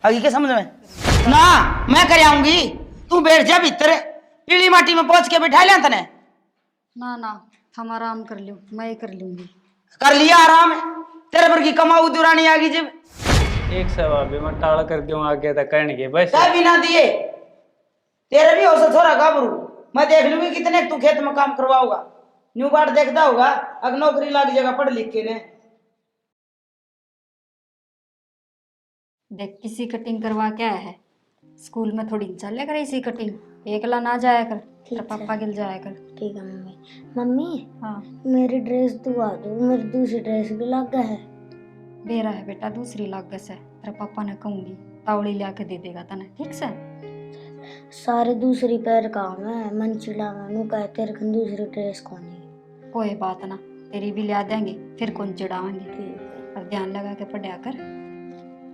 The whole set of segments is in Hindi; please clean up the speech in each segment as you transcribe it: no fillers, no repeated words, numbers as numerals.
आगे के समझ में ना मैं कर आऊंगी। तू बैठ जा भीतर, पीली माटी में पहुंच के बैठा लिया तने। ना ना, हम आराम कर लूं, मैं कर लूंगी। कर लिया आराम, तेरे पर की कमाऊ दुरानी आ गई जब। एक सवा भी मैं टाल कर दूं आगे तक कहने के बस। चाय भी ना दिए, तेरे भी औसत थोड़ा गाबरू। मैं देख लूंगी कितने तू खेत में काम करवाओगा। न्यू बाट देखता होगा, अगर नौकरी लग जाएगा पढ़ लिख के ने। देख किसी कटिंग करवा के आया है, स्कूल में थोड़ी चले कर इसी कटिंग, एकला ना जाया कर, तेरे पापा गिल जाया कर। ठीक है मम्मी। मम्मी हाँ मेरी ड्रेस दुआ दो, मेरी दूसरी ड्रेस भी लग है। बेरा है बेटा, दूसरी लागत है, तेरे पापा ने कहूंगी तावड़ी लिया के दे देगा तने, ठीक से। सारे दूसरी पैर काम है, मन चिड़ा मनु कहते रखन दूसरी ड्रेस कोनी। कोई बात ना, तेरी भी लिया देंगे, फिर कौन चिढ़ावेंगे। ठीक है अब ध्यान लगा के पढ़ा कर।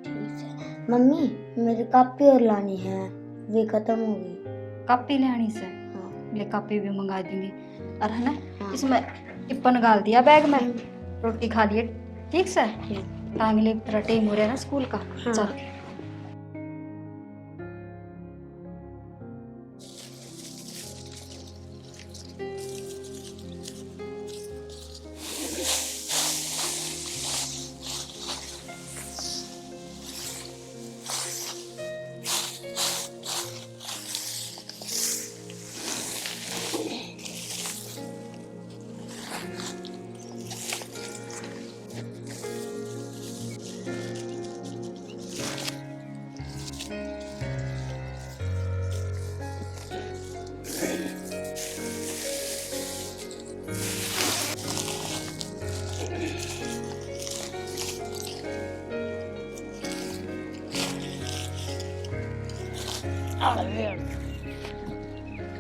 ठीक है। मम्मी मेरी कापी और लानी है, वे खत्म हो गई। कापी ले आनी से, हाँ ले कापी भी मंगा देंगे। और है ना इसमें टिप्पन डाल दिया बैग में, रोटी खा लिए, ठीक से। टाइम ले तेरा टाइम हो रहा है ना स्कूल का। हाँ। चल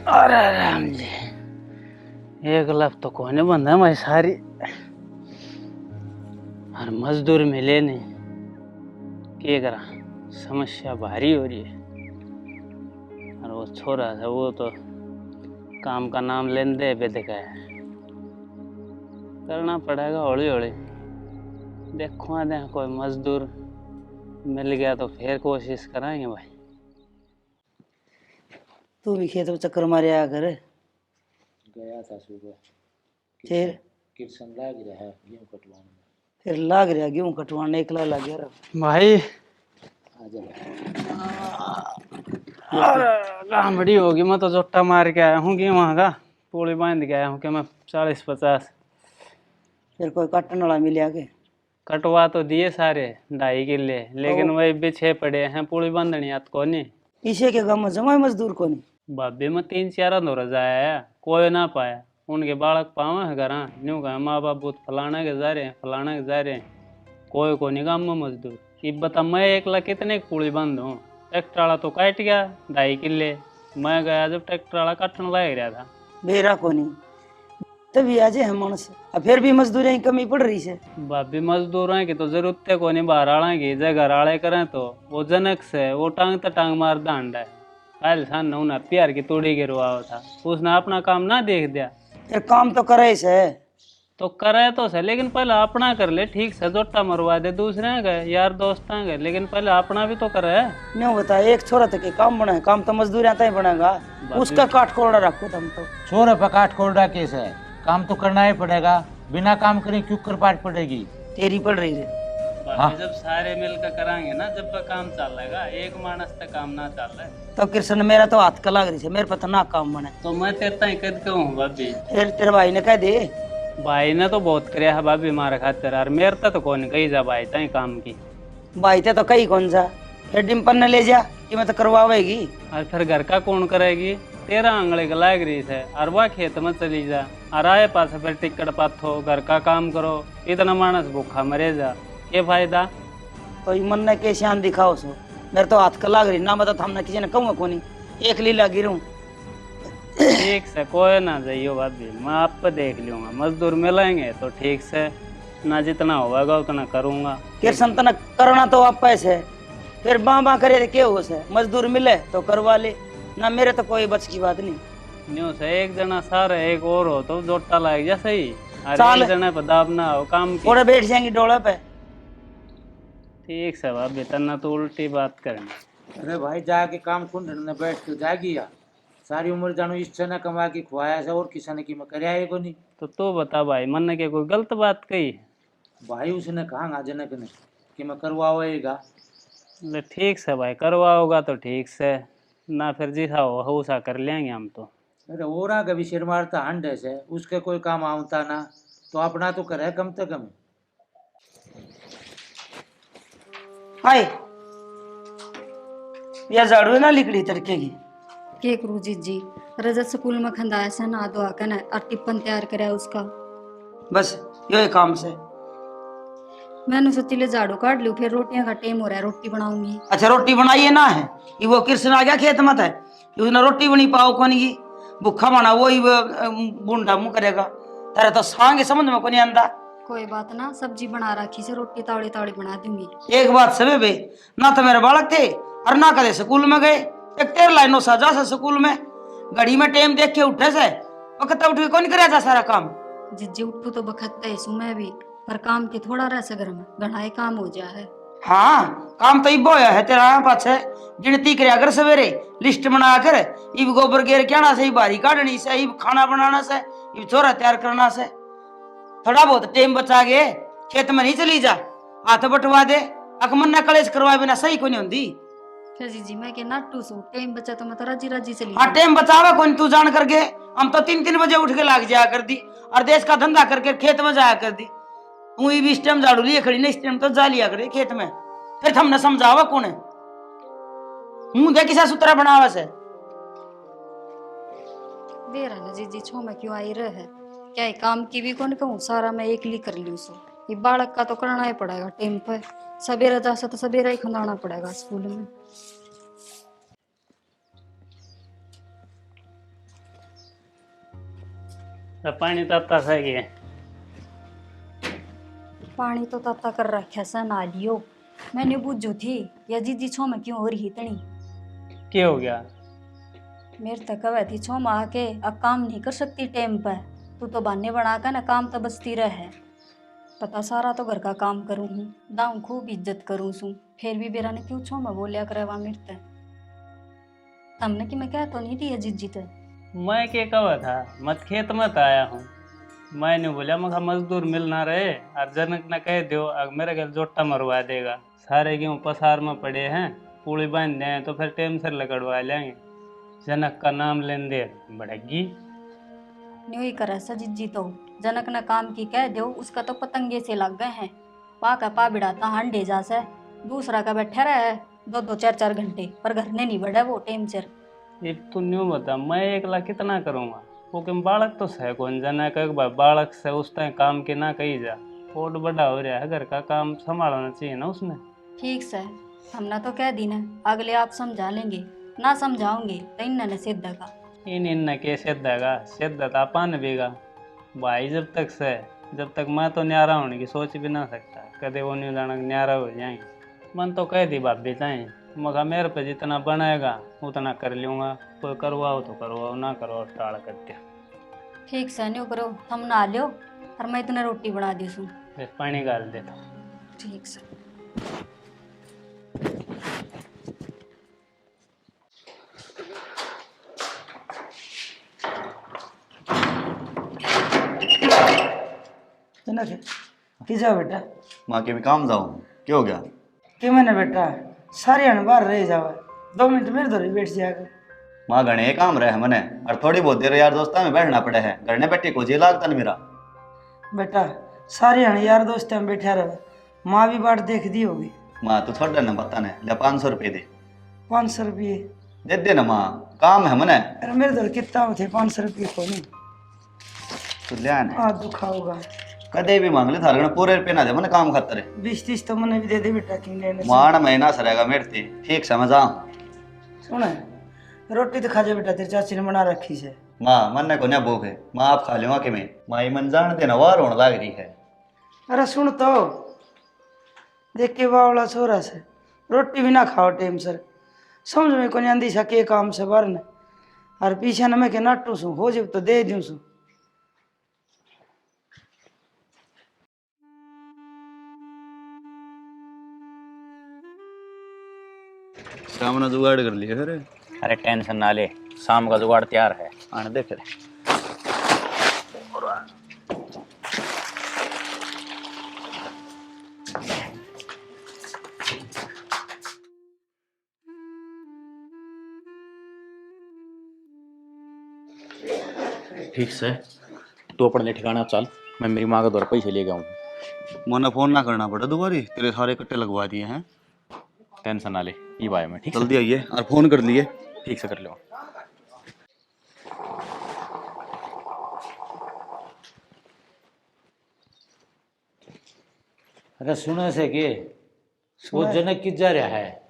अरे राम जी, एक लफ तो कोने बंदा है मैं सारी, और मजदूर मिले नहीं, क्या करा, समस्या भारी हो रही है। और वो छोरा था वो तो काम का नाम लेने दे पे दिखा है, करना पड़ेगा हौली हौली। देखो दे कोई मजदूर मिल गया तो फिर कोशिश कराएंगे भाई। तू भी खेत में चक्कर मारे आ कर। गया था सुबह, फिर किरसन लाग रहा है गेहूं कटवाने में। फिर लाग रहा गेहूं कटवाने, एकला लग गया रे। भाई आ जा। अरे गामड़ी होगी, मैं तो जोट्टा मार के आया हूँ कि वहाँ का पूरी बांध के आया हूँ कि मैं 40-50। फिर कोई काटने वाला मिला के? कटवा तो दिए सारे 2.5 किले, लेकिन वही बिछे पड़े हैं, पूरी बांधनी आत को नहीं। इसे के गाँव में जमा मजदूर को नहीं। भाभी में 3-4 दौरा जाया, कोई ना पाया। उनके बालक पावे है घर, न्यू कहा माँ बाप फलाना के जा रहे हैं, फलाना के जा रहे हैं, कोई को नहीं काम में मजदूर। अब बता मैं एकला कितने पूरी बंद हूँ। ट्रैक्टर वाला तो काट गया 2.5 किले, मैं गया जब ट्रैक्टर वाला काटने लग रहा था। बेरा को नहीं तभी आज है मानस, अब फिर भी मजदूरी की कमी पड़ रही है। भाभी मजदूरों की तो जरूरत है को नहीं, बाहर आला की जय घर आले करें तो वो जनक से वो टांग तो टांग मार दांड है। कल सान उन्हें प्यार की तोड़ी गिरवा था, उसने अपना काम ना देख दिया। फिर काम तो करे से, तो करे तो से, लेकिन पहले अपना कर ले ठीक से, जोटा मरवा दे दूसरे के यार दोस्त के, लेकिन पहले अपना भी तो करे। नहीं बता एक छोरा तक काम बना है, काम तो मजदूरी आता ही बनेगा, उसका काट कोड़ा रखो तुम तो। छोरे पे काट कोड़ा केस है, काम तो करना ही पड़ेगा, बिना काम करे क्यों कर पाट पड़ेगी। तेरी पड़ रही है। भाभी जब सारे मिलकर कराएंगे ना, जब तक काम चलेगा, एक मानस तक काम ना चल रहा है तो कृष्ण मेरा तो हाथ का लग रही है, मेरे पे तो ना काम बने। तो मैं तेरे ताई कद कहूँ भाभी। फिर तेरे भाई ने कह दे। भाई ने तो बहुत कराया है भाभी मारे खातिर, और मेरे तो कौन कही जा भाई ताई काम की। भाई ते तो कहीं कौन सा, फिर डिम्पल ने ले जा कि मैं तो करवावेगी। और फिर घर का कौन करेगी, तेरा आंगले का लाग रही है, और वह खेत में चली जा, और आए पास फिर टिकट पाथो, घर का काम करो, इतना मानस भूखा मरे जा, ये फायदा। तो मन ने के शान दिखाओ सो, मेरे तो हाथ का लग रही ना, बता हमने किसी ने कहूँगा कोनी, एक लीला गिरूं। ठीक से कोई ना जाइयो भाभी, मैं आप पे देख लूंगा, मजदूर मिलेंगे तो ठीक से, ना जितना होगा उतना करूंगा। कृष्ण तना करना तो आप पैसे, फिर बाँ करे तो क्या हो से, मजदूर मिले तो करवा ले, ना मेरे तो कोई बच की बात नहीं। न्यू से एक जना सारे एक और हो तो जोटा लाग जा सही, और चाल। एक जना पे दाब ना हो काम की। और बैठ जाएंगी डोले पे, ठीक से भाभी तना तो उल्टी बात करनी। अरे भाई जाके काम कुंडन ने बैठ के जागी या सारी उम्र जानो इससे न कमा के खुआया से और किसी ने की मैं करया है को नहीं। तो तू बता भाई, मन ने के कोई गलत बात कही? भाई उसने कहा जनक ने कि मैं करवाएगा। ले ठीक से भाई, करवाओगा तो ठीक से, ना फिर जिसा हो उसा कर लेंगे हम तो। अरे ओरा कभी सिर मारता हंडे से उसके कोई काम आवता ना, तो अपना तो करे कम से कम। हाय या झाड़ू है ना लिकड़ी तड़के की। के करू जीजी, रजत स्कूल में खंदाया से ना दो आकर ना और टिप्पन तैयार करे उसका। बस यो काम से। मैंने सोची ले झाड़ू काट लूं, फिर रोटियां का टाइम हो रहा है, रोटी बनाऊंगी। अच्छा रोटी बनाइए ना है ये वो कृष्ण आ गया खेत मत है उसने रोटी बनी पाओ कौन की भूखा बना वो ही बूंदा मुंह करेगा। तेरा तो सांग समझ में को नहीं आंदा। कोई बात ना, सब्जी बना रखी से रोटी तावड़ी तावड़ी बना दूंगी। एक बात सबे बे, ना तो मेरे बालक थे और ना कदे स्कूल में गए। एक तेर लाइनो सजा से स्कूल में घड़ी में टाइम देख के उठे से वक्त उठ के कौन करे जा सारा काम। जिज्जी उठू तो बखत है मैं भी, पर काम के थोड़ा रह से घर में घना ही काम हो जा है। हाँ काम तो इबो है तेरा पाछे गिनती करया कर सवेरे लिस्ट बना कर इब गोबर गेर के आना से बारी काटनी से इब खाना बनाना से इब छोरा तैयार करना से थोड़ा बहुत टाइम बचा के खेत में नहीं चली जा हाथ बटवा दे अकमन न कलेश करवाए बिना सही को नहीं होती। फिर जीजी मैं के नाटू सू टाइम बचा तो मैं तो राजी राजी चली हाँ टाइम बचावा कौन तू जान करके हम तो 3-3 बजे उठ के लाग जाया कर दी और देश का धंधा करके खेत में जाया कर दी। तू भी इस टाइम झाड़ू लिए खड़ी नहीं इस टाइम तो जा लिया करे खेत में फिर हमने समझावा कौन है मुंह देखी सा सुतरा बनावा से। दे रहा ना जीजी छो में क्यों आई रहे है, क्या है काम की भी कौन कहूँ, सारा मैं एक ली कर लूँ सो। ये बालक का तो करना ही पड़ेगा टाइम पे, सवेरे जा तो सवेरे ही खंदाना पड़ेगा स्कूल में। तो पानी ताता सही है। पानी तो ताता कर रखा सा ना लियो, मैंने बुझू थी या जीजी छो में क्यों हो रही इतनी। क्या हो गया? मेरे तक कवे थी छो में आके अब काम नहीं कर सकती टाइम पे, तू तो बहाने बना कर ना काम तो बचती रहे। पता सारा तो घर का काम करूँ हूँ, दाऊ खूब इज्जत करूँ सू, फिर भी बेरा ने क्यों छो में बोलिया करे वहाँ मिलते तमने कि मैं क्या तो नहीं थी जीजी ते। मैं क्या कहा था, मत खेत मत आया हूँ। मैंने बोला मगर मजदूर मिल ना रहे और जनक न कह दो अगर मेरे घर जोटा मरवा देगा। सारे गेहूँ पसार में पड़े हैं, पूड़ी बांध दें तो फिर टाइम से लगड़वा लेंगे। जनक का नाम लेने दे बढ़ेगी। न्यू ही करे सा जीजी तो जनक ने काम की कह दो उसका तो पतंगे से लग गए हैं। पा का पा बिड़ाता हांडे जा से दूसरा का बैठा रहा है 2-2 4-4 घंटे पर घर ने नहीं बढ़ा वो टाइम चर। एक तो न्यू बता मैं एकला कितना करूँगा, वो कि बालक तो है कौन जनक एक बार बालक से उस टाइम काम के ना कही जा। पोट बड़ा हो रहा है, घर का काम संभालना चाहिए ना उसने। ठीक से हमने तो कह दी ना अगले आप समझा लेंगे, ना समझाओगे तो इन्होंने सिद्ध का इन के सिद्धगा सिद्धता पान बेगा भाई। जब तक मैं तो न्यारा होने की सोच भी ना सकता, कदे वो न्यू जाना न्यारा हो जाएंगे। मन तो कह दी भाभी चाहे मगर मेरे पे जितना बनाएगा उतना कर लूँगा। कोई करवाओ तो करवाओ, ना करवाओ टाड़ कर दिया। ठीक से न्यू करो, हम नहा लियो और मैं इतना रोटी बना दी सू। फिर पानी डाल देता। ठीक से जनक कि जाओ बेटा माँ के भी काम जाऊँ, क्या हो गया? कि मैंने बेटा सारे अन बाहर रह जावा 2 मिनट मेरे दौरे बैठ जाएगा। माँ घने काम रहे मने और थोड़ी बहुत देर यार दोस्ता में बैठना पड़े है, घर ने बैठी को जी लागता नहीं मेरा। बेटा सारे अन यार दोस्त में बैठा रहे माँ भी बाट देख दी होगी। माँ तू थोड़ा ना बताने ले 500 रुपये दे। 500 रुपये दे दे ना माँ, काम है मने। अरे मेरे दौरे कितना थे 500 रुपये को नहीं तू ले आने हाथ दुखा होगा। कदे भी मांग ले थारे घने पूरे रुपये ना दे मने काम खातर। 20-30 तो मैंने भी दे दे बेटा कि लेने से। माण महीना सरेगा मेरे ते ठीक समझ आ। सुन रोटी तो खा जा बेटा तेरी चाची ने बना रखी से। माँ मन ने को ना भूख है, माँ आप खा लूँगा कि मैं माँ मन जान देना वार होने लग रही है। अरे सुन तो देख के बावला छोरा से रोटी भी ना खाओ टाइम सर समझ में को आंदी सा के काम से बार ने और पीछे न मैं के नाटू सू हो जब तो दे दूँ सू। शाम ने जुगाड़ कर लिया फिर। अरे टेंशन ना ले, शाम का जुगाड़ तैयार है। आने देख रहे। ठीक से तू अपने ठिकाना चल, मैं मेरी माँ का दौर पैसे ले गया हूँ। मना फोन ना करना पड़ा दोबारी, तेरे सारे कट्टे लगवा दिए हैं। टेंशन ना ले, ये बाय मैं ठीक से। जल्दी आइए और फोन कर लिए। ठीक से कर लो। अरे सुनो से कि वो जनक किस जा रहा है?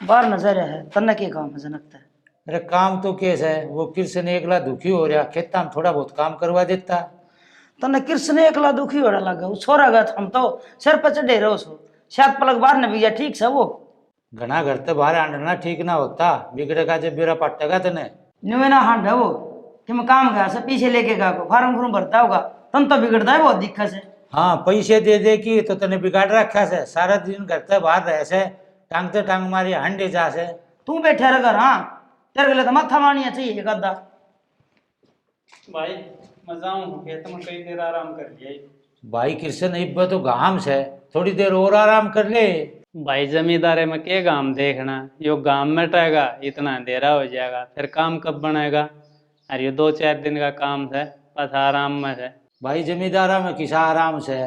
बाहर नजर है तन्ना के काम है जनकता है। अरे काम तो केस है, वो कृष्ण एकला दुखी हो रहा, खेता में थोड़ा बहुत काम करवा देता। तन्ने कृष्ण एकला दुखी होने लगा, वो छोरा गया हम तो सिर पर चढ़े रहो सो, शायद पलक बाहर न भैया ठीक से वो घना घर तो बाहर आंडना ठीक ना होता, बिगड़ेगा जब बेरा पट्टेगा तने। न्यूना हांड है वो कि मैं काम गया से पीछे लेके गया को फार्म फूर्म भरता होगा तन तो बिगड़ता है बहुत दिक्कत से। हाँ पैसे दे दे की तो तने बिगाड़ रखा से, सारा दिन घर से बाहर रहे से, टांगते टांग मारी हंडे जा से। तू बैठे रह घर, हाँ तेरे लिए तो मत्था मारनी चाहिए गद्दा। भाई मैं जाऊँ खेत में, कई देर आराम कर लिया। भाई कृष्ण इब्बा तो गाम से, थोड़ी देर और आराम कर ले। भाई जमींदारे में क्या गांव देखना, यो गांव में टहेगा इतना अंधेरा हो जाएगा, फिर काम कब बनेगा। अरे ये 2-4 दिन का काम है, बस आराम में है। भाई जमींदारा में किसा आराम से,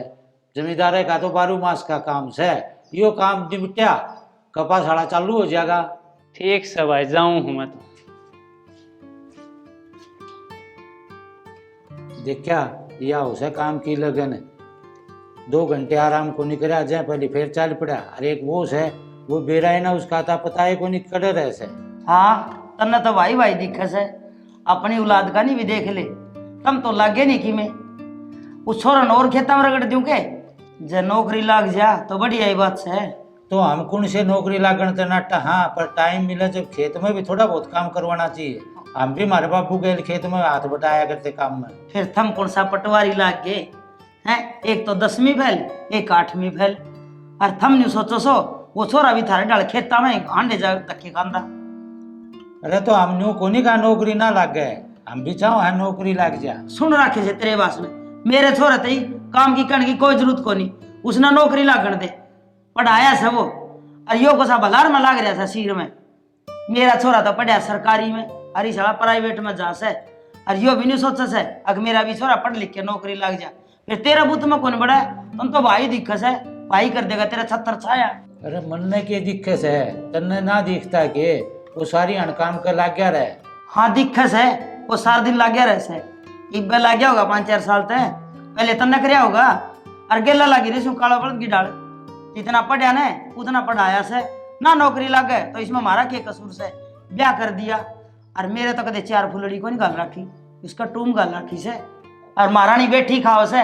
जमींदारे का तो 12 मास का काम से, यो काम निपटा कपास हाड़ा चालू हो जाएगा। ठीक से भाई जाऊँ हूँ मैं तो। देख क्या या उसे काम की लगन है, 2 घंटे आराम को निकला जाए पहले फिर चल पड़ा। अरे एक वो है वो बेरा है ना, उसका था पता है को निकल रहे से। हाँ तन्ना तो भाई भाई दिक्कत है, अपनी औलाद का नहीं भी देख ले, तम तो लागे नहीं कि मैं उस छोरा न और खेता में रगड़ दूं के, जे नौकरी लाग जा तो बढ़िया ही बात है। तो हम कौन से नौकरी लागण ते नाटा, हाँ पर टाइम मिले जब खेत में भी थोड़ा बहुत काम करवाना चाहिए। हम भी हमारे बापू के खेत में हाथ बटाया करते काम में। फिर थम कौन सा पटवारी लाग गए हैं, एक तो 10वीं फैल एक 8वीं फैल, और थम नहीं सोचो सो वो छोरा भी थारे डाल खेता में आंडे जा तक खांदा। अरे तो हम न्यू कोनी का नौकरी ना लाग गए, हम भी चाहो है नौकरी लाग जा। सुन रखे से तेरे बास में मेरे छोरे तई काम की करने की कोई जरूरत को नहीं, उसने नौकरी लागण दे पढ़ाया से वो, और यो को सा बलार में लाग रहा था सिर में। मेरा छोरा तो पढ़ा सरकारी में, अरे साला प्राइवेट में जा से, और यो भी नहीं सोचा से अगर मेरा भी छोरा पढ़ लिख के नौकरी लग जा, फिर तेरा बुत में कौन बड़ा है, तुम तो भाई दिक्कत है, भाई कर देगा तेरा छत्तर छाया। अरे मन में के दिक्कत है, तन्ने ना दिखता के वो सारी अणकाम कर लाग गया रहे। हाँ दिक्कत है, वो सारा दिन लग गया रहे से, एक बार लग गया होगा 5-4 साल तक, पहले तन्ने कराया होगा, और गेला लगी रही काला बल्द की डाल, जितना पढ़ा ने उतना पढ़ाया से ना नौकरी लग गए, तो इसमें हमारा क्या कसूर से, ब्याह कर दिया। और मेरे तो कदे 4 फुलड़ी को नहीं गाल रखी, उसका टूम गाल रखी से, और महारानी बेटी खाओ से,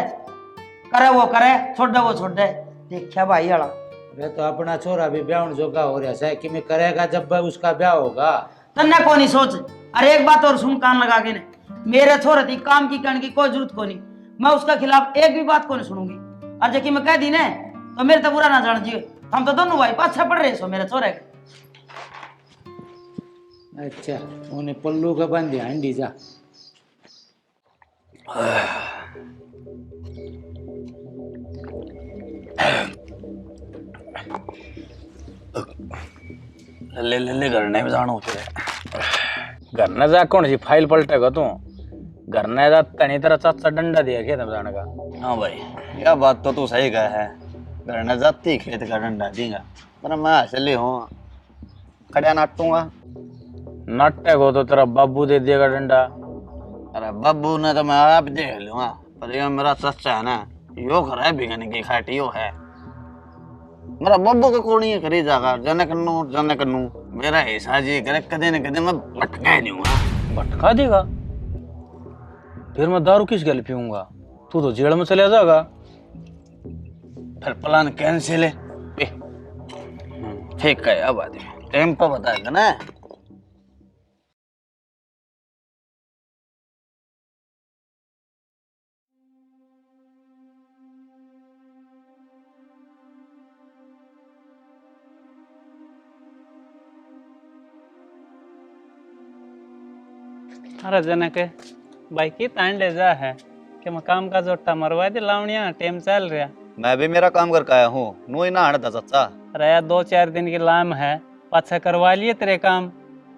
करे वो करे छोड़ दे वो छोड़ दे, देखा भाई आला। अरे तो अपना छोरा भी ब्याह जोगा हो रहा है कि मैं करेगा जब उसका ब्याह होगा। तन्ने को नहीं सोच। अरे एक बात और सुन कान लगा के ने, मेरे छोरे थी काम की करने की कोई जरूरत को नहीं, मैं उसका खिलाफ एक भी बात को नहीं सुनूंगी, और जबकि मैं कह दी ने तो मेरे तो बुरा ना जान जियो, हम तो दोनों भाई पाछे पड़ रहे सो मेरे छोरे के। अच्छा उन्हें पल्लू का बंद ध्यान दी जा। ले ले ले घर में जाना होते घर ने जा कौन सी फाइल पलटेगा तू, घर ने जा तनी तरह चाचा डंडा दिया खेत में जाने का। हाँ भाई यह बात तो तू सही कहा है, घर न जाती खेत का डंडा देगा, पर मैं असली हूँ खड़ा नाटूंगा। नाटक हो तो तेरा बाबू दे देगा डंडा। अरे बाबू ने तो मैं आप देख लूंगा, पर ये मेरा सच्चा है ना, यो घर है बिगन की खाटी यो है, मेरा बब्बू को कोनी है करी जागा जाने कन्नू मेरा हिस्सा जी करे कदे न कदे मैं भटका ही दूंगा। भटका देगा? फिर मैं दारू किस गल पीऊंगा, तू तो जेल में चले जाएगा। फिर प्लान कैंसिल है। ठीक है अब आदमी टाइम पर बताएगा ना। अरे जनक भाई की तान ले जा है कि मैं काम का जोटा मरवा दे लावणिया टाइम चल रहा। मैं भी मेरा काम करके आया हूँ, नू ही नहाना था चाचा। अरे यार 2-4 दिन की लाम है, पाछा करवा लिए तेरे काम।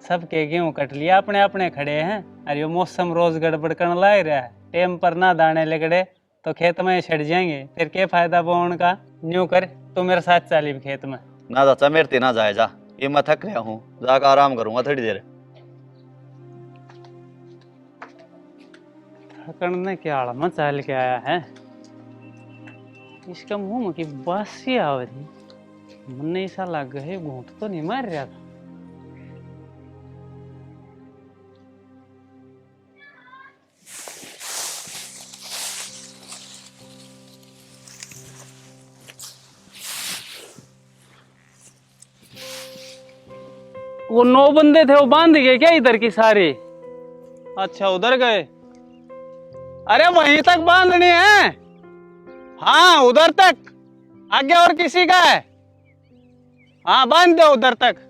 सबके गेहूं कट लिया, अपने अपने खड़े हैं। अरे ये मौसम रोज गड़बड़ करने लाग रहा है, टाइम पर ना दाने लगड़े तो खेत में छड़ जाएंगे, फिर क्या फायदा बोने का। न्यू कर तू मेरे साथ चली खेत में। ना चाचा मेरे ते ना जाए जा, ये मैं थक गया हूँ, जाकर आराम करूंगा थोड़ी देर। थकन ने क्या आड़ा में चल के आया है, इसका मुंह में की बासी आवती। मन ऐसा लग है घूंट तो नहीं मार रहा था। वो 9 बंदे थे, वो बांध गए क्या इधर की सारे? अच्छा उधर गए। अरे वहीं तक बांधनी है। हाँ उधर तक, आगे और किसी का है? हाँ बांध दो उधर तक।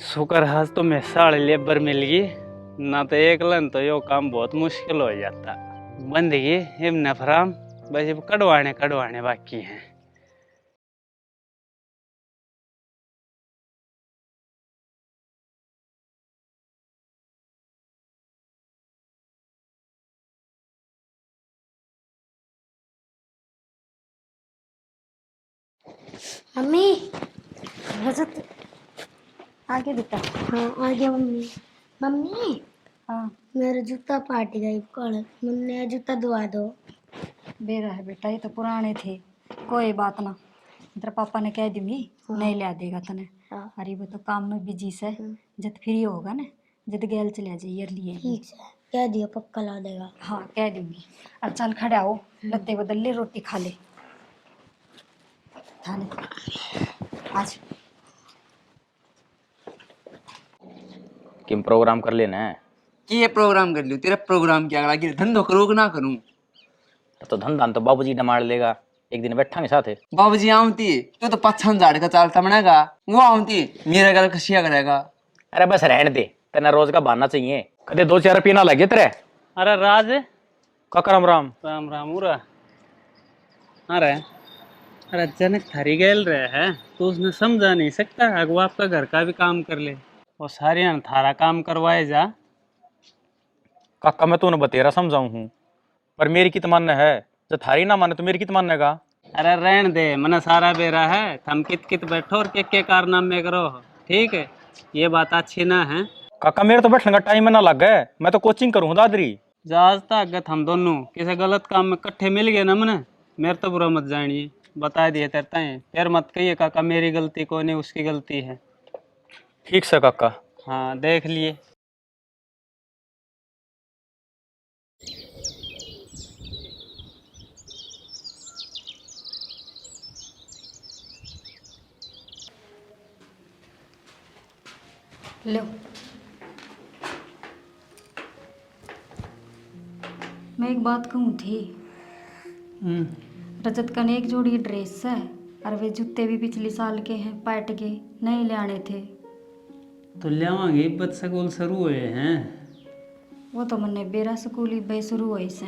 शुक्र आज तो मैं साढ़े लेबर मिल गई, ना तो एक लन तो यो काम बहुत मुश्किल हो जाता। बंद गई इम नफराम, बस अब कड़वाने बाकी हैं। मम्मी रजत। आगे बेटा। हाँ आ गया मम्मी। मम्मी हाँ मेरा जूता पाट गई कल, मुन्ने जूता धुआ दो। बेरा है बेटा, ये तो पुराने थे, कोई बात ना। तेरे पापा ने कह दूंगी, नहीं ला देगा तने। हाँ। अरे वो तो काम में बिजी से, जब फ्री होगा ना जब गैल चले जाइए लिए। ठीक है कह दिया पक्का ला देगा। हाँ कह दूंगी। अब चल खड़ा हो, लत्ते बदल ले, रोटी खा ले। खा ले आज। किम प्रोग्राम कर लेना है। कि ये प्रोग्राम कर लियो, तेरा प्रोग्राम क्या करा कि धंधो करूँ कि ना करूँ? तो धंधा तो बाबूजी डमाड़ लेगा, एक दिन बैठा साथ है। बाबूजी आऊंती तो पच्छन झाड़ का चालता बनेगा, वो आऊंती मेरा घर खशिया करेगा। अरे बस रहने दे, तेना रोज का बहाना चाहिए, कदे 2-4 रुपये ना लगे तेरे। अरे राज काका राम राम। राम राम उरा। अरे अरे जनक थारी गैल रहे है तो उसने समझा नहीं सकता है वो आपका घर का भी काम कर ले, वो सारे थारा काम करवाए जा। काका मैं तूने बतेरा समझाऊं हूँ, पर मेरी कित मानना है, जब थारी ना माने तो मेरी कित मानेगा। अरे रहन दे, मना सारा बेरा है, थम कित बैठो और के कारनामे करो, ठीक है? ये बात अच्छी ना है। काका मेरे तो बैठने का टाइम ना लग गए, मैं तो कोचिंग करूँ दादरी। जहाज तक हम दोनों किसी गलत काम में इकट्ठे मिल गए ना मने, मेरे तो बुरा मत जानिए, बता दिए तेरता है, फिर मत कहिए काका मेरी गलती को नहीं उसकी गलती है। ठीक से काका। हाँ देख लिए। लो मैं एक बात कहूँ थी, रजत कने एक जोड़ी ड्रेस है और वे जूते भी पिछले साल के हैं, पाट के नहीं ले आने थे। तो लियावांगे, बद स्कूल शुरू हुए हैं। वो तो मैंने बेरा स्कूल ही बे शुरू हुई से,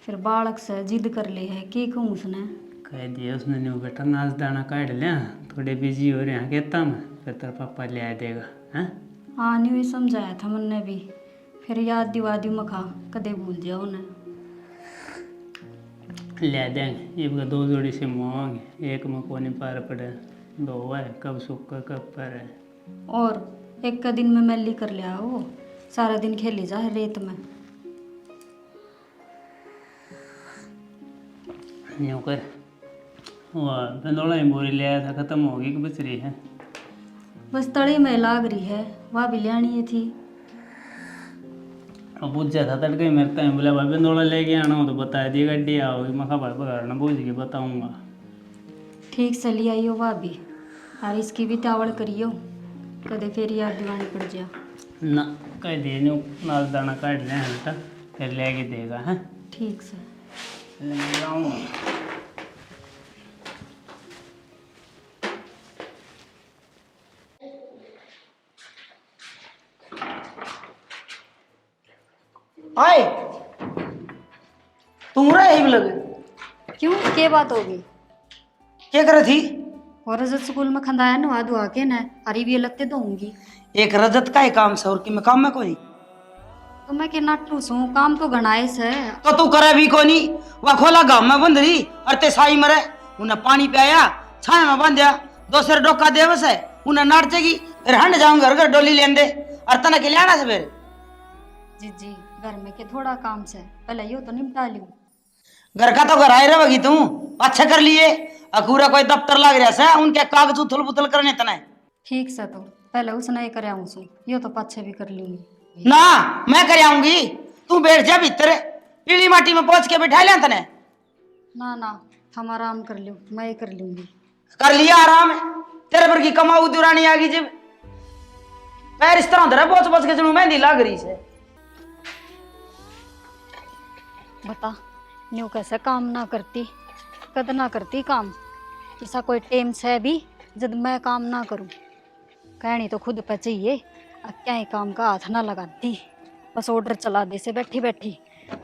फिर बालक से जिद कर ले है, की कहूँ उसने। कह दिया उसने, न्यू बेटा नाच दाना काट लिया, थोड़े बिजी हो रहे हैं कहता मैं, फिर तेरा पापा ले आ देगा। हैं हाँ नहीं भी समझाया था मैंने भी, फिर याद दिवा दी मखा कदे भूल जाओ उन्हें। ले देंगे, एक 2 जोड़ी से मुँह, एक में कोने पार पड़े, 2 है कब सूखा कब पर है। और एक का दिन में मैली कर लिया, वो सारा दिन खेली जा रेत में। न्यू कर वो धंधोड़ा ही बोरी ले आया था, खत्म हो गई कि बच रही है? बस तड़ी में लाग रही है, वह भी लेनी थी। अब पूछा था तड़के मेरे टाइम बोला भाई बिंदोला लेके आना हो तो बता दिए गड्डी आओगी। मैं कहा भाई पकड़ना पूछ के बताऊंगा। ठीक से ले आइयो भाभी, और इसकी भी तावड़ करियो, कदे फिर याद दिवानी पड़ जा। ना कह दिए न्यू नाल दाना काट ले हल्का फिर लेके देगा है। ठीक से ले आऊँगा। आए तुम रहे ही लगे क्यों, के बात होगी? क्या करे थी? और रजत स्कूल में खंदाया नहा धुआ के न, हरी भी लत्ते धोऊंगी। एक रजत का ही काम से और कि मैं काम में कोई तो मैं के नाटू सू, काम तो गणाए से। तो तू करे भी कोनी। वह खोला गाँव में बंद रही और ते साई मरे उन्हें पानी पियाया छाया में बांधिया दूसरे डोका देवस है उन्हें नाचेगी फिर हंड जाऊंगा घर घर डोली लेन दे और तना के लियाना से फिर जी घर में के थोड़ा काम से पहले यो तो निपटा लूं। घर का तो घर आए रहेगी तू अच्छा कर लिए अकूरा कोई दफ्तर लग रहा से उनके कागज उथल पुथल करने तना ठीक से तो पहले उसने कर आऊं सू, यो तो पाछे भी कर लूंगी। ना मैं कर आऊंगी तू बैठ जा भीतर पीली माटी में पहुंच के बैठा लिया तने ना ना हम आराम कर लूं, मैं कर लूंगी। कर लिया आराम तेरे पर की कमाऊ दुरानी आ गई जब पैर इस तरह धरा बोच बोच के चलू मेहंदी लाग रही से बता न्यू कैसे काम ना करती, कद ना करती काम। ऐसा कोई टेम से भी जब मैं काम ना करूं, कहनी तो खुद पे चाहिए। अब क्या ही काम का हाथ ना लगाती, बस ऑर्डर चला दे से बैठी बैठी।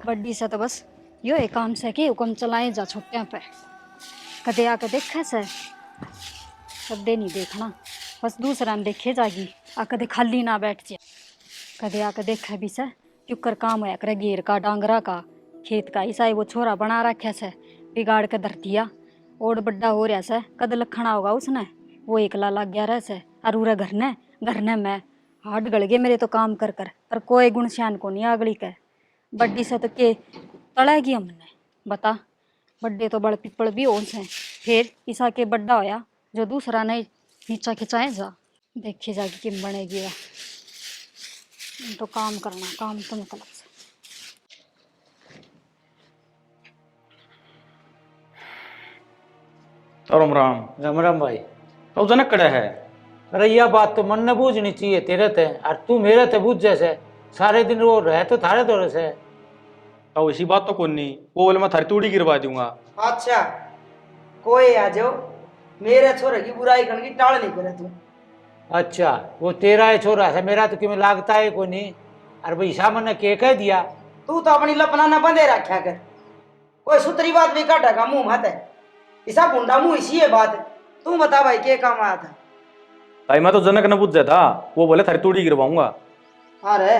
बड्डी से तो बस यो एक काम से कि हुक्म चलाए जा छुट्टियां पे। कदे आके देखे से कदे नहीं देखना, बस दूसरा में देखे जागी। आ कदे खाली ना बैठ जाए, कदे आके देखे भी से क्यों कर काम होया करे घेर का डांगरा का खेत का। ऐसा ही वो छोरा बना रखा से बिगाड़ के धर दिया और बड्डा हो रहा से कद लखना होगा उसने। वो एकला लग गया रह से और उरे घर ने मैं हाथ गल गए मेरे तो काम कर कर पर कोई गुण श्यान को नहीं आगली के। बड्डी से तो के तड़ेगी हमने बता। बड्डे तो बड़ पिपड़ भी हो से फिर ईसा के बड्डा होया जो दूसरा नहीं नीचा खिंचाए जा देखी जागी कि बनेगी वह। तो काम करना काम तो मतलब से। राम राम। राम राम भाई। तो जनक कड़ा है। अरे यह बात तो मन न बूझनी चाहिए तेरे ते और तू मेरे ते बूझ जैसे सारे दिन वो रहे तो थारे दौरे से। तो इसी बात तो कौन नहीं वो बोले मैं थारी तूड़ी गिरवा दूंगा। अच्छा कोई आ जाओ मेरे छोरे की बुराई करने की टाल नहीं करे तू। अच्छा वो तेरा है छोरा है मेरा तो कि लागता है कोई नहीं। अरे भाई सामने ने के कह दिया तू तो अपनी लपना न बंधे रखा कर कोई सुतरी बात भी काटेगा मुंह मत है ऐसा गुंडा मुंह इसी है बात। तू बता भाई के काम आया था? भाई मैं तो जनक न पूछ था वो बोले थारी तूड़ी गिरवाऊंगा। अरे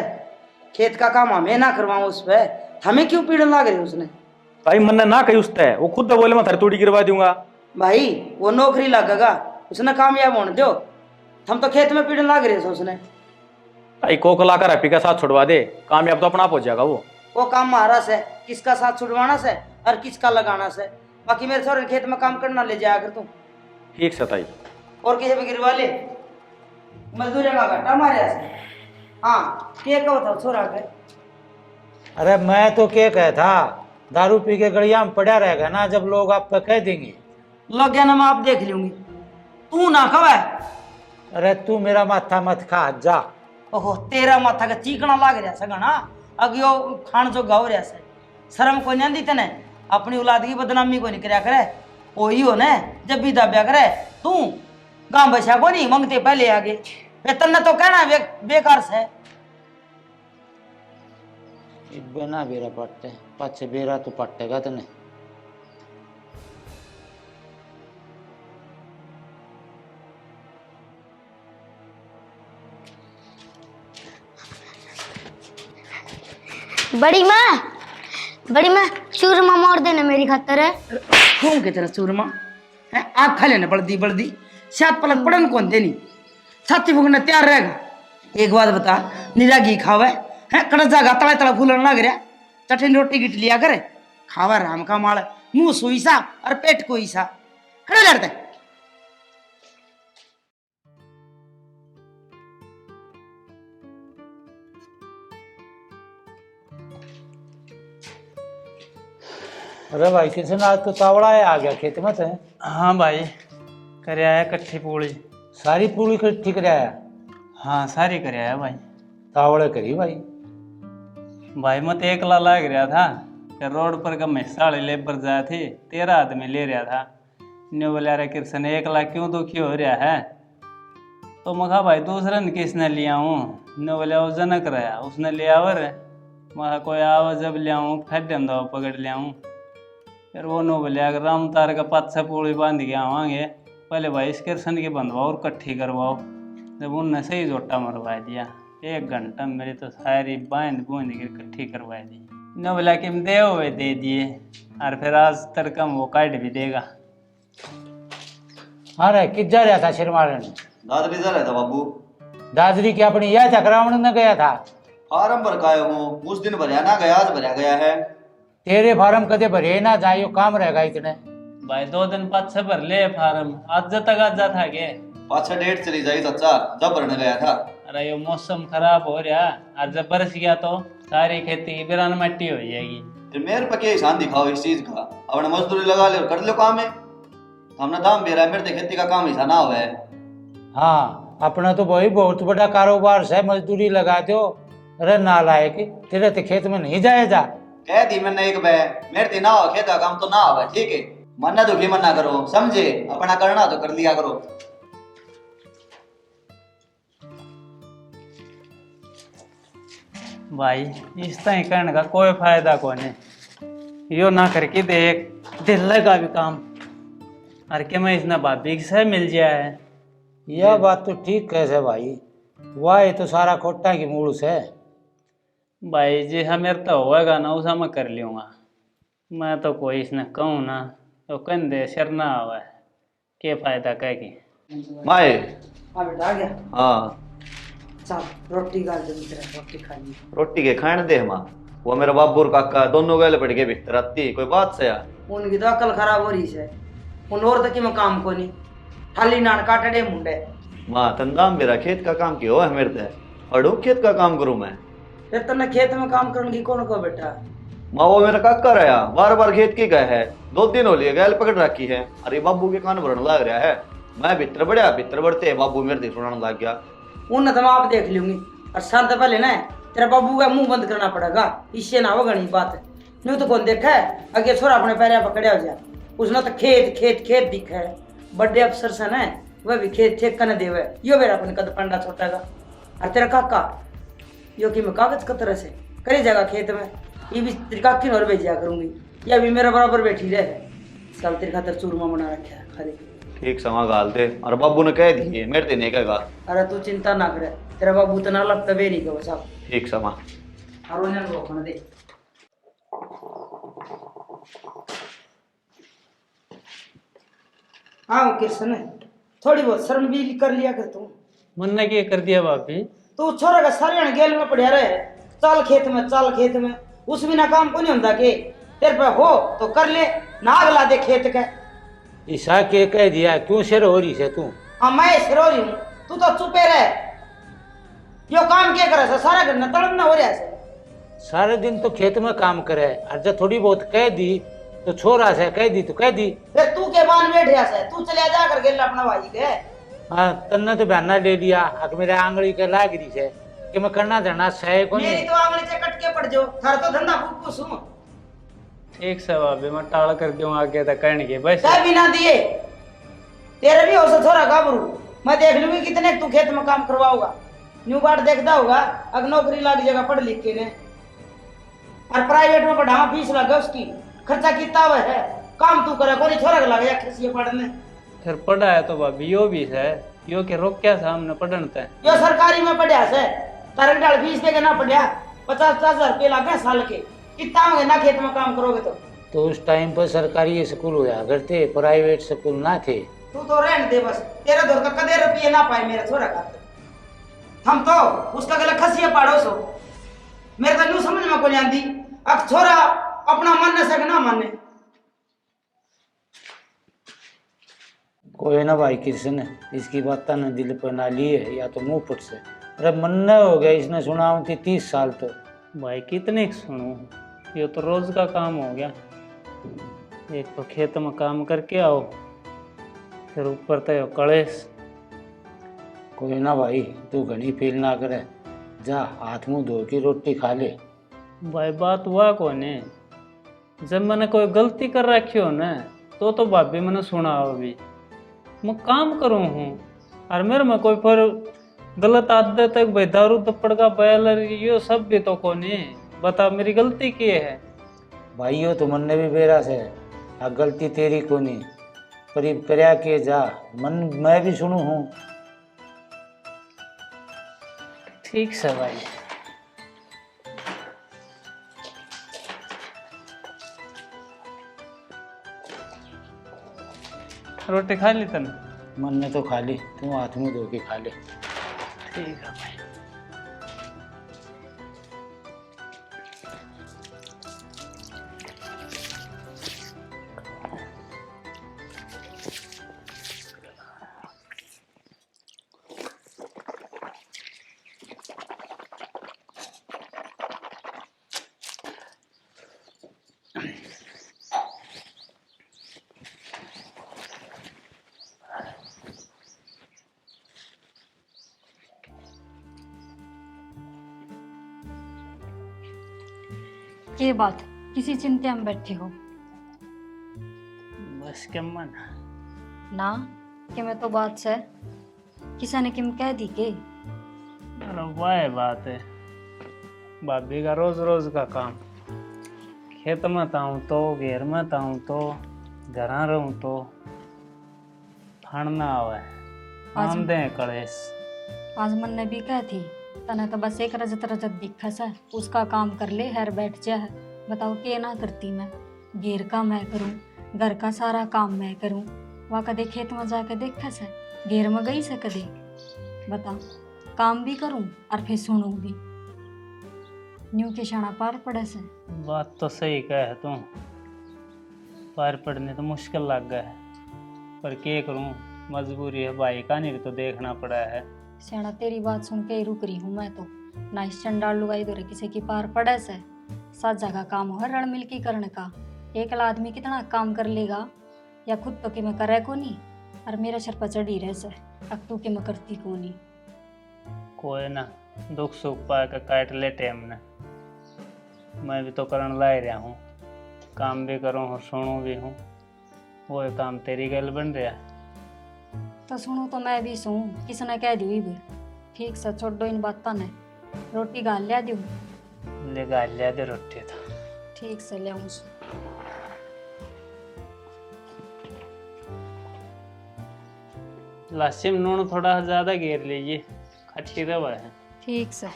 खेत का काम हमें ना करवाऊं उस पे हमें क्यों पीड़न लग रही उसने? भाई मन ने ना कही उसने वो खुद बोले मैं थारी तूड़ी गिरवा दूंगा। भाई वो नौकरी लगेगा उसने कामयाब होने दो हम तो खेत में पीड़न लग रहे थे उसने। भाई को ला कर हैप्पी का साथ छुड़वा दे कामयाब तो अपना आप हो जाएगा वो काम महारा से किसका साथ छुड़वाना से और किसका लगाना से। बाकी मेरे छोरे खेत में काम करना ले जाया कर तू। ठीक से ताई और किसी भी गिरवा ले मजदूरी का घाटा मारे ऐसे। हाँ के कहो था छोरा के? अरे मैं तो क्या कह था दारू पी के गड़िया में पड़ा रहेगा ना जब लोग आप पे कह देंगे लग गया ना मैं आप देख लूंगी तू ना कब है। अरे तू मेरा माथा मत खा जा। ओहो तेरा माथा का चीकना लाग रहा से गाना अगियो खान जो गाव रहा से शर्म को नहीं दी तने अपनी औलाद की बदनामी को नहीं करया करे वही हो न जब भी दाब्या करे तू गांव बसा को नहीं मंगते पहले आगे फिर तन्ने तो कहना बेकार से बिना बेरा पटते पाछे बेरा तो पटेगा तने। बड़ी माँ चूरमा मोड़ देना मेरी खातर है। घूम के तेरा चूरमा है आँख खा लेना बड़दी सात पलक पड़न कौन देनी छाती फूकने तैयार रहेगा। एक बात बता निरा घी खावे है कड़क जागा तला तला फूलन लग रहा चटनी रोटी गिट लिया करे खावा राम का माल मुंह सोई सा और पेट कोई सा खड़े लड़ते। अरे भाई किशन आज तो तावड़ा है आ गया खेत में से। हाँ भाई कर आया कट्ठी पूड़ी। सारी पूरी इकट्ठी कर आया। हाँ सारी कर आया भाई। तावड़े करी भाई। भाई मैं तो एकला लाग रहा था कि रोड पर का साढ़े लेबर जाए थे 13 आदमी ले रहा था। न्यू बोला रे कृष्ण एकला क्यों दुखी हो रहा है। तो मैं कहा भाई दूसरे ने किसने लिया हूँ। न्यू बोला वो जनक रहा उसने लिया वर। मैं कोई आवा जब ले आऊँ फिर हम दवा पकड़ ले आऊँ। फिर वो नो बोले अगर राम तार का पथ से पूड़ी बांध के आवांगे पहले भाई इस कृष्ण की बंधवाओ और कट्ठी करवाओ। जब उनने सही जोटा मरवा दिया 1 घंटा मेरी तो सारी बांध बूंद के इकट्ठी करवा दी। नो बोला कि हम दे हुए दे दिए और फिर आज तड़कम वो काट भी देगा। हाँ रे किस जा रहा था शिरमारण। दादरी जा रहा था बाबू। दादरी की अपनी यह चक्रावण में गया था। फार्म भर का हूँ उस दिन भरया ना गया आज भरया गया है। तेरे फार्म कदे भरे ना जाए काम रहेगा इतने। भाई 2 दिन बाद से भर ले फार्म आज तक आज था के पाछा डेट चली जाई चाचा जब भरने गया था। अरे ये मौसम खराब हो रहा आज जब बरस गया तो सारी खेती की बिरान मट्टी हो जाएगी। फिर मेरे पे क्या ईशान दिखाओ इस चीज का। अपने मजदूरी लगा ले और कर लो काम है। हमने दाम भी रहा है मेरे खेती का काम ईशा ना हुआ है। हाँ अपना तो भाई बहुत बड़ा कारोबार से मजदूरी लगा दो। अरे नालायक तेरे तो खेत में नहीं जाया जा। कह दी मैंने एक बे मेरे ते ना हो खेत का काम तो ना हुआ ठीक है। मन्ना दुखी मन्ना करो समझे अपना करना तो कर लिया करो। भाई इस तरह कहने का कोई फायदा को नहीं। यो ना करके देख दिल लगा भी काम और के मैं इसने भाभी से मिल जाए। यह बात तो ठीक कैसे भाई। वाह तो सारा खोटा की मूल से। भाई जी हाँ मेरे तो होएगा ना उसा मैं कर लूँगा। मैं तो कोई इसने कहूँ ना तो कंधे सिर ना आवे के फायदा कह की। माए हाँ बेटा आ गया। हाँ चल रोटी खा दे तेरा रोटी खानी। रोटी के खाने दे माँ। वो मेरा बाबू और काका दोनों गले पड़ गए भीतर आती कोई बात से यार। उनकी तो अकल खराब हो रही है। उन और तक में काम को नहीं थाली नान काटड़े मुंडे। माँ तंदाम मेरा खेत का काम क्यों है मेरे ते अड़ू खेत का काम करूँ मैं। फिर तन्ने खेत में काम करने की कौन को बेटा। माँ वो मेरा काका रहा बार बार खेत की गए है 2 दिन हो लिए गैल पकड़ रखी है। अरे बाबू के कान भरने लग रहा है। मैं भीतर बढ़िया भीतर बढ़ते बाबू मेरे से सुनाने लग गया। उन तो मैं आप देख लूंगी और शांत पहले ना तेरा बाबू का मुंह बंद करना पड़ेगा। इससे ना होगा नहीं बात। नहीं तो कौन देखा है अगे छोरा अपने पैर पकड़े हो जाए। उसने तो खेत खेत खेत दिखा है। बड़े अफसर से ना वह भी खेत ठेक करने देवे यो मेरा अपने कद पंडा छोटा का। और तेरा काका यो कि मैं कागज का तरह से करे जाएगा खेत में। ये भी तेरी काकी और भेजा करूंगी या भी मेरे बराबर बैठी रहे। साल तेरे खातर चूरमा बना रखा है खाली। ठीक समा गाल दे और बाबू ने कह दिए मेरे नहीं कहेगा। अरे तू चिंता ना करे तेरा बाबू तो ना लगता बेरी का साहब। ठीक समा और उन्हें रोकने दे। हाँ कृष्ण थोड़ी बहुत शर्म भी कर लिया कर तू। मुन्ने के कर दिया भाभी। तू छोरा का सारे गेल में पड़िया रहे चल खेत में उस बिना काम को नहीं होता के तेरे पे हो तो कर ले ना अगला दे खेत का। ईसा के कह दिया क्यों सिर हो रही से तू। हाँ मैं सिर हो रही हूँ तू तो चुपे रहे। यो काम क्या करे से सारा घर तड़पना हो रहा है। सारे दिन तो खेत में काम करे और जब थोड़ी बहुत कह दी तो छोरा से कह दी तो कह दी। फिर तू के बान बैठ रहा है तू चले जा कर गेल अपना भाई के। हाँ तन्ने तो बहना ले लिया अक मेरे आंगली के लाग रही से कि मैं करना धरना सह को मेरी नहीं। तो आंगली से कट के पड़ जाओ थार तो धंधा फूक हूँ। एक सब भाभी मैं टाल कर दूँ आगे तक करने के बस। चाय भी ना दिए तेरे भी हो छोरा गाबरू। मैं देख लूंगी कितने तू खेत में काम करवाओगा। न्यू बाट देखता होगा अगर नौकरी लग जाएगा पढ़ लिख के ने और प्राइवेट में पढ़ा फीस लगा उसकी खर्चा कितना हुआ है। काम तू करे कोई छोरा लग गया खिसिए पढ़ने। फिर पढ़ा है तो भाभी यो भी है यो के रोक क्या था हमने पढ़नता है। यो सरकारी में पढ़िया से तारक डाल फीस देके ना पढ़िया 50,000 रुपये लगे साल के कितना होंगे ना खेत में काम करोगे तो उस टाइम पर सरकारी स्कूल हुआ करते प्राइवेट स्कूल ना थे। तू तो रहने दे बस तेरे दौर का कदे रुपये ना पाए मेरा छोरा का। हम तो उसका गला खसिए पाड़ो सो मेरे तो न्यू समझ में को नहीं आती। अब छोरा अपना मानने से ना माने। कोई ना भाई कृष्ण इसकी बात ना दिल पर ना लिए या तो मुंह पर से। अरे मन्ना हो गया इसने सुना 30 साल तो। भाई कितने सुनूं ये तो रोज का काम हो गया। एक तो खेत में काम करके आओ, फिर ऊपर तो कलेश। कोई ना भाई, तू घनी फील ना करे, जा हाथ मुंह धो के रोटी खा ले। भाई बात हुआ कोने, जब मैंने कोई गलती कर रखी हो ना तो भाभी मैंने सुना अभी मैं काम करूँ हूँ, और मेरे में कोई पर गलत आदत है भाई, दारू थप्पड़ का बैल ये सब भी तो कोने। बता मेरी गलती क्या है? भाई यो तो मन ने भी बेरा से, आ गलती तेरी को नहीं, करीब करया के जा, मन मैं भी सुनू हूँ। ठीक से भाई। रोटी खा ली तने? मन ने तो खा ली, तू हाथ मुंह धो के खा ले। ठीक है भाई। ये बात किसी चिंता में बैठे हो बस के मन ना कि मैं तो बात से किसी ने किम कह दी के। अरे वाह बात है, भाभी का रोज रोज का काम, खेत में ताऊं तो घेर में ताऊं तो घर रहूं तो फाड़ना आवे आम दे कलेश। आज मन ने भी कह थी तने तो बस एक रजत रजत दिखा सा, उसका काम कर ले हर बैठ जा है। बताओ के ना करती मैं, घेर का मैं करूं, घर का सारा काम मैं करूं, वहाँ कदे खेत में जाके देखा सा, घेर में गई से कदे। बताओ काम भी करूं और फिर सुनूं भी, न्यू के शाना पार पड़े से। बात तो सही कहे तू, पार पड़ने तो मुश्किल लग गया है, पर क्या करूं, मजबूरी है भाई का, नहीं तो देखना पड़ा है। सियाना तेरी बात सुन के ही रुक रही हूँ मैं तो, ना इस चंडाल लुगाई दो किसी की पार पड़े से। साझा का काम हो रण मिल के करने का, एकला आदमी कितना काम कर लेगा, या खुद तो कि मैं करे को नहीं, और मेरा सर पर चढ़ी रह से, अब तू कि मैं करती को नहीं। कोई ना, दुख सुख पा के काट ले टाइम ने, मैं भी तो करन ला रहा हूँ, काम भी करूँ और सुनूँ भी हूँ, वो काम तेरी गल बन रहा है। तो सुनू तो मैं भी सुन, किसने कह दी भी ठीक से छोड़ो इन बातों ने, रोटी गाल लिया दू ले गाल लिया दे रोटी तो ठीक से ले आऊँ। लस्सी में नून थोड़ा ज्यादा घेर लीजिए, खट्टी रवा है। ठीक से।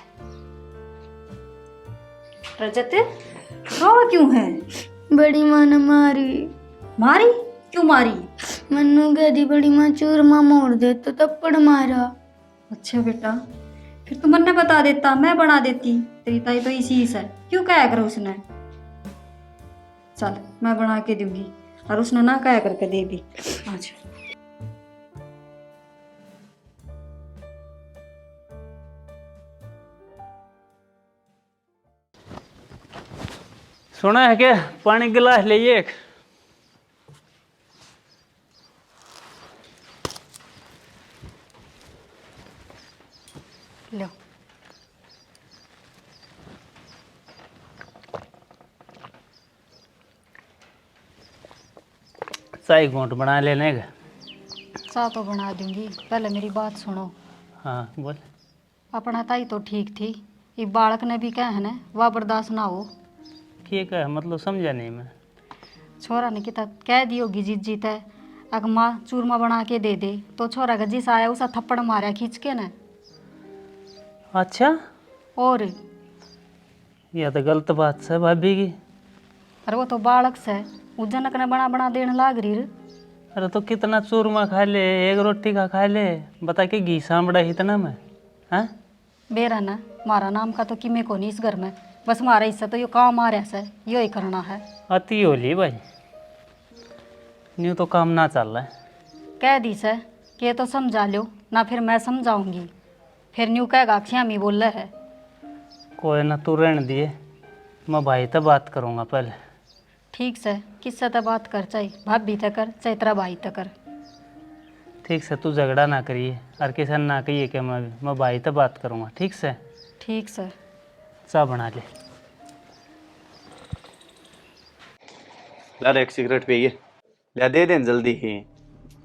रजत रोवा क्यों है? बड़ी माँ ने मारी। मारी? क्यों मारी? मन्नू कह दी बड़ी माँ चूरमा मोड़ दे तो थप्पड़ मारा। अच्छा बेटा, फिर तुम मन्ने बता देता, मैं बना देती। तेरी ताई तो इसी से क्यों कहा करो उसने। चल मैं बना के दूंगी, और उसने ना कहा करके दे दी। अच्छा सुना है क्या, पानी गिलास लीजिए एक। लो। चाय घूंट बना लेने का। चाह तो बना दूंगी, पहले मेरी बात सुनो। हाँ बोल। अपना ताई तो ठीक थी, ये बालक ने भी कहा है ना, वह बर्दाश्त ना हो। ठीक है, मतलब समझा नहीं मैं। छोरा ने किता कह दी होगी जीत है, अगर माँ चूरमा बना के दे दे, तो छोरा का जिस आया उसा थप्पड़ मारा खींच के ना। अच्छा, और यह तो गलत बात है भाभी की। अरे वो तो बालक से, वो जनक ने बना बना देने लाग रही रे। अरे तो कितना चूरमा खा ले, एक रोटी का खा ले, बता के घी सांभड़ा इतना में। हाँ बेरा ना, मारा नाम का तो किमे को नहीं इस घर में, बस मारा हिस्सा तो यो काम आ रहा है, यो ही करना है। अति होली भाई, न्यू तो काम ना चल रहा है। कह दी से कि तो समझा लो ना, फिर मैं समझाऊंगी, फिर न्यू कहेगा श्यामी बोल रहा है। कोई ना, तू रहने दिए, मैं भाई तो बात करूँगा पहले। ठीक से किससे तो बात कर, चाहे भाभी तक कर चाहे तेरा भाई तक कर। ठीक से तू झगड़ा ना करिए और किसी ने ना कहिए कि मैं भाई तो बात करूँगा। ठीक से ठीक से। चाह बना ले। यार एक सिगरेट पिए, ले दे दें जल्दी ही।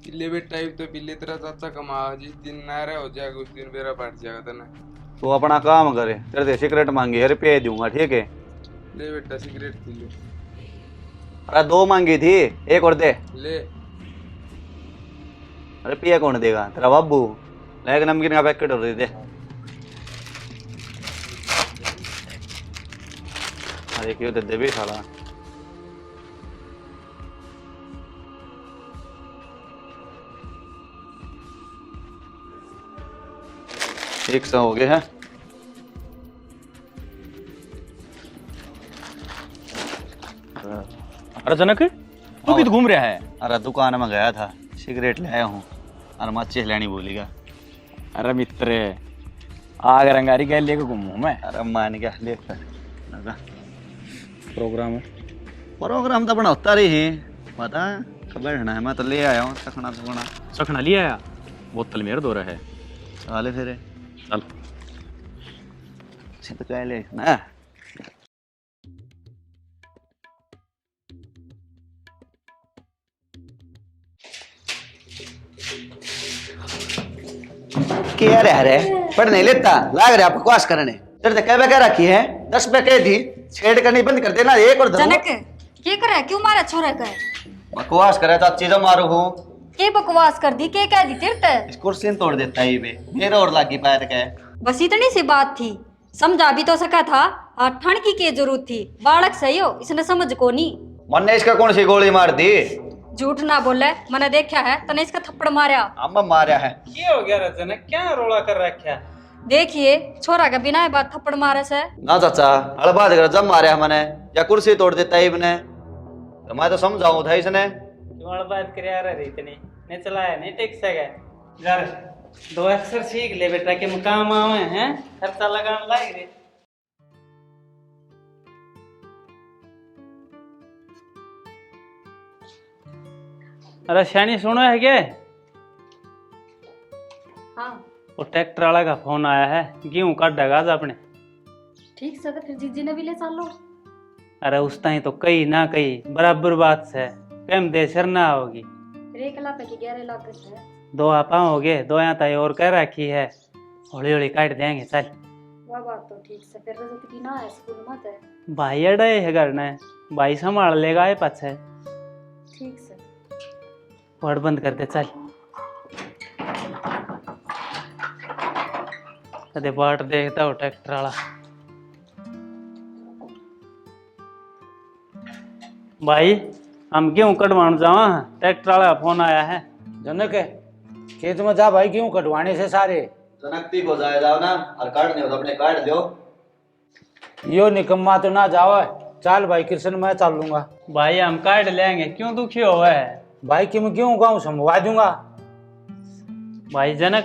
पिले भी टाइप तो पिले तेरा चाचा कमा, जिस दिन नारा हो जाएगा उस दिन मेरा बैठ जाएगा तना। तू अपना काम करे, तेरे से सिगरेट मांगी है, रुपये दूंगा, ठीक है? ले बेटा सिगरेट पी ले। अरे 2 मांगी थी, एक और दे। ले अरे पिया कौन देगा? तेरा बाबू। ले एक नमकीन का पैकेट और दे। अरे क्यों दे भी साला। एक सा हो गया है। अरे जनक तू किधर घूम रहा है? अरे दुकान में गया था, सिगरेट ले आया हूँ और माचिस लेनी भूलिएगा। अरे मित्र आग रंगारी गए लेके घूमू मैं। अरे मान गया ले प्रोग्राम है। प्रोग्राम तो बनाता रही है, पता खबर है। मैं तो ले आया हूँ चखना चखना। सखना लिया आया, बोतल मेरे दो रहा है। चले फिर चल तो क्या ले ना। क्या रह रे पढ़ नहीं लेता, लाग रहा बकवास करने। तेरे तो कह क्या रखी है, 10 पे कह दी, छेड़ करनी बंद कर देना। एक और जनक के करे क्यों मारा छोरा का? बकवास करे तो चीजें मारू हूँ। के बकवास कर दी, के कह दी तेरे ते? इस कुर्सी तोड़ देता है ये मेरा और लागी पाया तो क्या। बस इतनी सी बात थी, समझा भी तो सका था। और ठंड की क्या जरूरत थी, बालक सही हो, इसने समझ को नहीं। मन ने इसका कौन सी गोली मार दी? झूठ ना बोले, मैंने देखा है तने इसका थप्पड़ मारा। अम्मा मारा है। क्या हो गया जनक, क्या रोला कर रखा? देखिए छोरा का बिना बात थप्पड़ मारे से। ना चाचा हड़बाद कर जब मारा मैंने, या कुर्सी तोड़ देता है इबने, तो मैं तो समझाऊं था इसने। क्यों बात करे यार इतनी ने चलाया नहीं टेक से गए यार। 2 अक्षर सीख ले बेटा कि मुकाम आवे हैं, खर्चा लगाने लायक रे। अरे शानी सुनो है क्या? हाँ वो ट्रैक्टर वाला का फोन आया है, गेहूं काटेगा आज अपने। ठीक से, तो फिर जीजी ने भी ले चलो। अरे उस ताई तो कही ना कही बराबर बात से कम दे सर ना होगी। फिर 1 लाख की 11 लाख है। 2 आपा हो गए, 2 यहाँ ताई और कह रखी है, हौली हौली काट देंगे। चल वह बात तो ठीक से, फिर रजत की ना है स्कूल मत है। भाई अड़े है घर ने, भाई संभाल लेगा ये पाछे। ठीक से। वर्ड बंद कर दे चल। कदे बाट देखता हो ट्रैक्टर वाला। भाई हम गेहूं कटवाने जावा, ट्रैक्टर वाला फोन आया है। जनक खेत में जा भाई, क्यों कटवाने से सारे जनकती को जाए जाओ ना, और काटने हो तो अपने काट दो। यो निकम्मा तो ना जाओ। चल भाई कृष्ण मैं चल लूंगा। भाई हम काट लेंगे, क्यों दुखी हो है? भाई कि मैं क्यों गाँव समझवा दूंगा। भाई जनक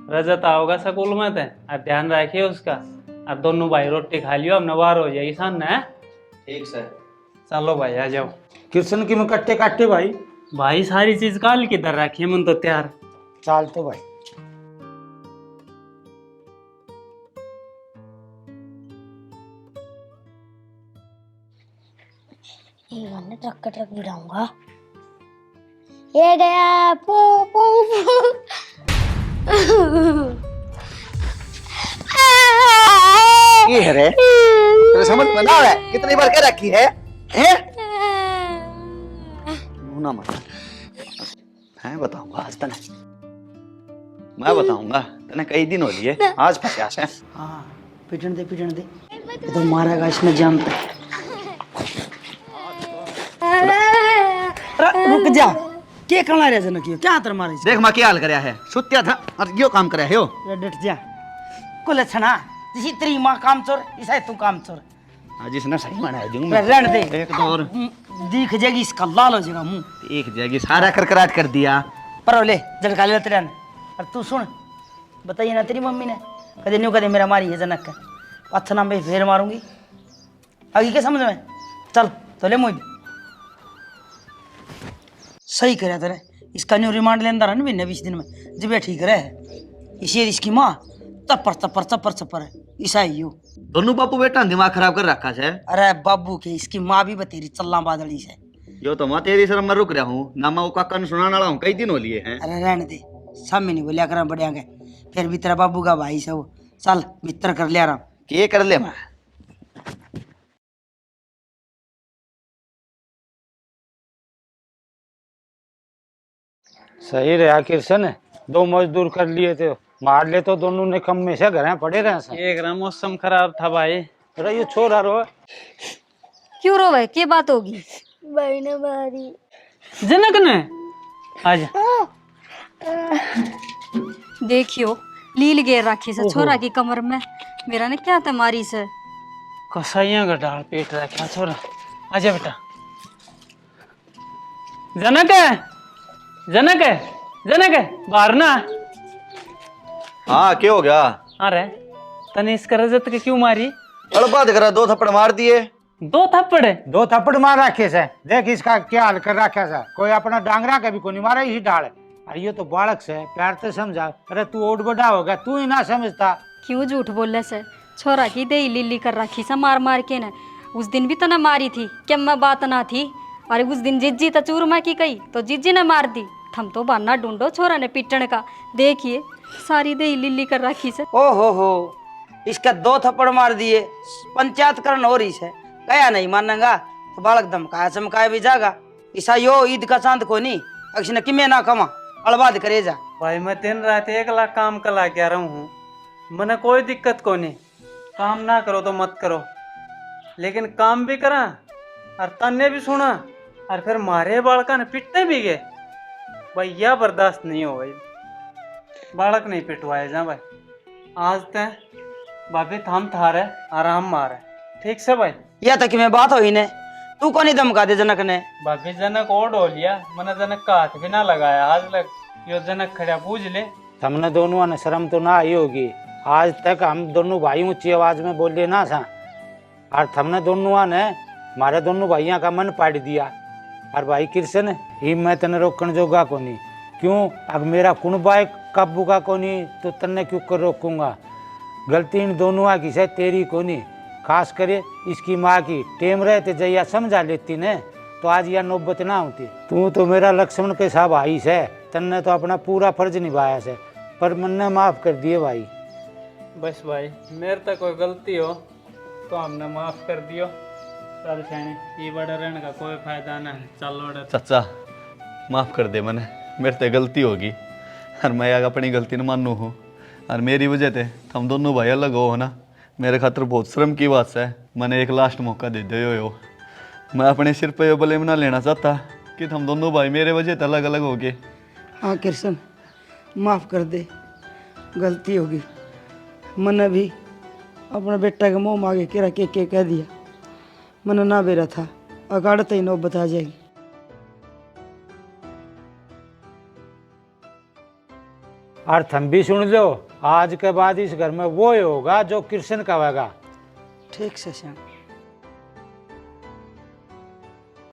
रजत आओगा स्कूल में थे, और ध्यान रखिए उसका। और दोनों भाई रोटी खा लियो, हम नवार हो जाएगी सन है। ठीक से चलो भाई आ जाओ। कृष्ण की मैं कट्टे काटे भाई। भाई सारी चीज काल किधर रखी है, मन तो तैयार। चाल तो भाई ये ट्रक भिड़ाऊंगा। ये गया पू पू ये है रे, तेरे समझ में ना है कितनी बार कह रखी है? ना मत मैं बताऊंगा आज तने, मैं बताऊंगा तने। कई दिन हो लिए आज फंसा है। हाँ पिटन दे ये तो मारेगा इसमें जानता है। रुक जा, क्या करना रे जनक, क्या तर मारे देख मां क्या हाल करया है, सुत्या था और यो काम करया है। यो डट जा को लक्षणा जिसी तेरी माँ काम चोर, इसा तू काम चोर। आज इसने सही माना है दूंगा। रहने दे, एक दो और दिख जाएगी इसका, लाल हो जाएगा मुंह। एक जाएगी, सारा करकराट कर दिया। पर ले झटका ले तेरा। और तू सुन, बताइए ना तेरी मम्मी ने कदे न्यू कदे मेरा मारी है जनक का अच्छा नाम पे फेर मारूंगी। आगे क्या समझ में? चल तो ले मुझे सही करे तेरे इसका न्यू रिमांड लेंदा रहा ना 20 दिन में जब ये ठीक रहे इसी इसकी माँ तपर तपर तपर तपर है ईसा ही हो। दोनों बापू बेटा ने दिमाग खराब कर रखा है। अरे बाबू के इसकी माँ भी बतेरी चल्ला बादली से। यो तो मैं तेरी शर्म में रुक रहा हूँ ना, मैं वो काका ने सुनाने वाला हूँ, कई दिन हो लिए हैं। अरे रहने दे सामने नहीं बोलिया कर बढ़िया के फिर भी तेरा बाबू का भाई से वो चल मित्र कर लिया रहा के कर ले मैं। सही रहा कृष्ण, 2 मजदूर कर लिए थे, मार ले तो दोनों ने कम में से घर पड़े रहे से। एक रहा मौसम खराब था भाई। अरे ये छोरा रो क्यों रोवे, क्या बात होगी? भाई ने मारी। जनक ने आजा देखियो लील गेर राखी से छोरा की कमर में, मेरा ने क्या तमारी से। कसाइया का डाल पेट रखा छोरा। आजा बेटा। जनक है, जनक है, जनक है, बाहर ना। हाँ क्या हो गया? अरे तने इसका रजत के क्यों मारी? अड़बाद करा, 2 थप्पड़ मार दिए। 2 थप्पड़? 2 थप्पड़ मार रखे से। देख इसका क्या हाल कर रखा से, कोई अपना डांगरा का भी कोई नहीं मारा, इसी डाल। अरे ये तो बालक से, प्यार तो समझा। अरे तू ओड बड़ा हो गया, तू ही ना समझता। क्यों झूठ बोले से, छोरा की दे लिल्ली कर रखी से मार मार के न। उस दिन भी तो न मारी थी, क्या मैं बात ना थी? अरे उस दिन जिज्जी तो चूरमा की कही तो जिज्जी ने मार दी। थम तो बहाना ढूंढो छोरा ने पिटने का। देखिए सारी दे लिल्ली कर रखी से। ओ हो इसका 2 थप्पड़ मार दिए, पंचायत करन हो रही है, गया नहीं मानेगा तो बालक धमकाया चमकाया भी जागा। ईसा यो ईद का चांद को नहीं अक्ष किमे ना कमा अलबाद करे जा। भाई मैं दिन रात 1 लाख काम कला के रहा हूँ, मने कोई दिक्कत को नहीं। काम ना करो तो मत करो, लेकिन काम भी करा और तन्ने भी सुना और फिर मारे बालका ने पिटते भी गए। भाई यह बर्दाश्त नहीं हो भाई, बालक नहीं पिटवाए जा भाई। आज तक भाभी थम थारे आराम मारे, ठीक से भाई। या तक में बात हो ही ने तू को नहीं धमका दे जनक ने। भाभी जनक और डो लिया, मैंने जनक का हाथ भी ना लगाया आज लग। यो जनक खड़ा पूछ ले। हमने दोनों ने शर्म तो ना आई होगी, आज तक हम दोनों भाई ऊंची आवाज में बोले ना था, और हमने दोनों ने हमारे दोनों भाइयों का मन पाड़ दिया। और भाई कृष्ण ही मैं तने रोकन जोगा को नहीं, क्यों अब मेरा कुणबाई काबू का को नहीं तो तन्ने क्यों कर रोकूंगा। गलती इन दोनों की है, तेरी को नहीं। खास करे इसकी माँ की, टेम रहते जैया समझा लेती ने तो आज यह नौबत ना होती। तू तो मेरा लक्ष्मण के साथ भाई से, तन्ने तो अपना पूरा फर्ज निभाया से, पर मन्ने माफ कर दिए भाई। बस भाई मेरे तक कोई गलती हो तो हमने माफ कर दियो। चल सैनी ये बड़ा रहने का कोई फायदा ना है, चल बड़ा। चाचा माफ कर दे, मैंने मेरे से गलती होगी और मैं अपनी गलती न मानू हूँ, और मेरी वजह से हम दोनों भाई अलग हो ना, मेरे खातर बहुत शर्म की बात है। मैंने एक लास्ट मौका दे दियो यो, मैं अपने सिर पे बले ना लेना चाहता कि हम दोनों भाई मेरे वजह से अलग अलग हो गए। हाँ कृष्ण माफ कर दे, गलती होगी। मैंने भी अपने बेटा के मुँह मांगे केरा के कह दिया, मैंने ना बेरा था, अगाड़ते ही नौबत आ जाएगी। और तुम भी सुन लो, आज के बाद इस घर में वो ही होगा जो कृष्ण कहेगा। ठीक से श्याम।